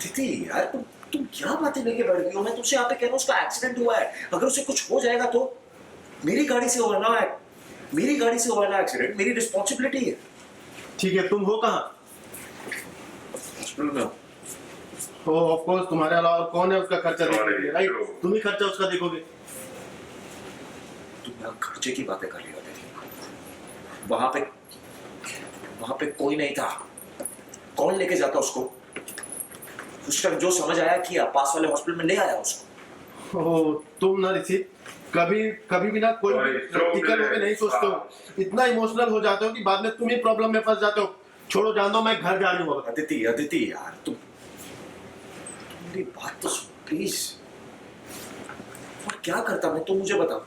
दीदी यार तुम क्या बातें लेके बैठ गई हो? मैं तुमसे यहाँ पे कह रहा हूँ उसका एक्सीडेंट हुआ है, अगर उसे कुछ हो जाएगा तो मेरी गाड़ी से हुआ ना, मेरी गाड़ी से हुआ ना एक्सीडेंट, मेरी रिस्पॉन्सिबिलिटी है। ठीक है, तुम हो कहाँ? हॉस्पिटल में हो। हो ऑफ कोर्स, तुम्हारे अलावा और कौन है उसका खर्चा देखेंगे, राइट? तुम ही खर्चा उसका देखोगे। तुम यहाँ खर्चे की बातें कर रही हो दीदी। वहां पे कोई नहीं था, कौन लेके जाता उसको? उस टाइम जो समझ आया किया, पास वाले हॉस्पिटल में ले आया उसको। ओ, तुम ना ऋषि कभी कभी भी ना कोई प्रैक्टिकल होके नहीं सोचते हो, इतना इमोशनल हो जाते हो कि बाद में तुम ही प्रॉब्लम में फंस जाते हो। छोड़ो, जान दो, मैं घर जा रही हूँ। अदिति यार तुम मेरी बात तो सुन प्लीज। और क्या करता मैं, तो मुझे बता।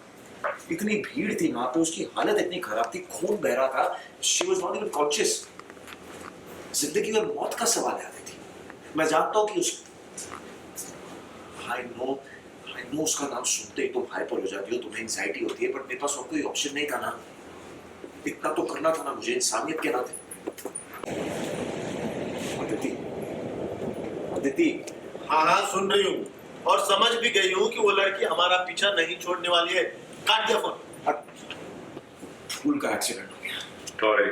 इतनी भीड़ थी वहां पे, उसकी हालत इतनी खराब थी, खून बह रहा था, she was not even conscious. जिंदगी और मौत का सवाल है अदिति। मैं जानता हूँ कि आई नो उसका नाम सुनते ही तुम हाइपर हो जाती हो, तुम्हें एंजाइटी होती है, बट मेरे पास और कोई ऑप्शन नहीं था ना। इतना तो करना था ना मुझे इंसानियत के नाते। अदिति हाँ हाँ, सुन रही हूँ और समझ भी गई हूँ कि वो लड़की हमारा पीछा नहीं छोड़ने वाली है। काट दिया फोन। फूल का एक्सीडेंट हो गया। सॉरी।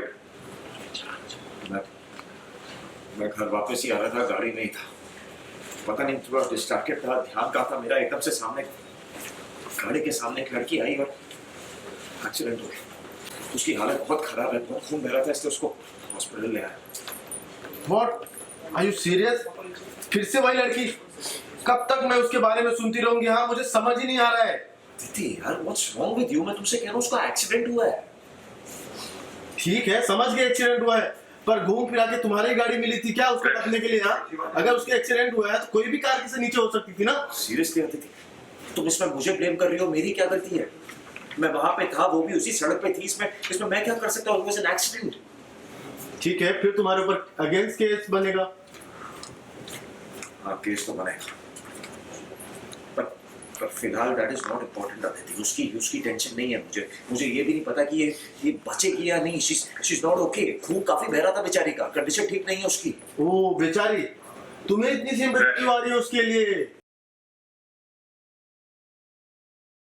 मैं घर वापस ही आ रहा था, गाड़ी नहीं था, पता नहीं थोड़ा डिस्ट्रैक्टेड था, ध्यान कहाँ था मेरा, एकदम से सामने गाड़ी के सामने एक लड़की आई और एक्सीडेंट हो गया। उसकी हालत बहुत खराब है, बहुत खून बह रहा था, इसलिए उसको हॉस्पिटल ले आया। What, are you serious? फिर से वही लड़की? कब तक मैं उसके बारे में सुनती रहूंगी? हाँ, मुझे समझ ही नहीं आ रहा है। दीदी यार व्हाट्स रॉन्ग विद यू? मैं तुमसे कह रहा हूँ उसका एक्सीडेंट हुआ है। ठीक है, समझ गए एक्सीडेंट हुआ है, पर घूम फिरा के तुम्हारी गाड़ी मिली थी क्या उसको रखने के लिए? हाँ, अगर उसके एक्सीडेंट हुआ है तो कोई भी कार से नीचे हो सकती थी ना। सीरियसली अदिति, तुम इसमें मुझे ब्लेम कर रही हो, मेरी क्या गलती है? मैं वहां पे था, वो भी उसी सड़क पे थी, इसमें मैं क्या कर सकता हूँ? It was an accident. ठीक है, फिर तुम्हारे ऊपर अगेंस्ट केस बनेगा। हाँ, केस तो बनेगा, पर फिलहाल that is not important Aditi. उसकी टेंशन नहीं है मुझे ये भी नहीं पता कि ये बचेगी या नहीं। She is not okay. खून काफी बह रहा था बेचारी का, कंडीशन ठीक नहीं है उसकी। ओ बेचारी, तुम्हें इतनी सिंपैथी क्यों आ रही है उसके लिए?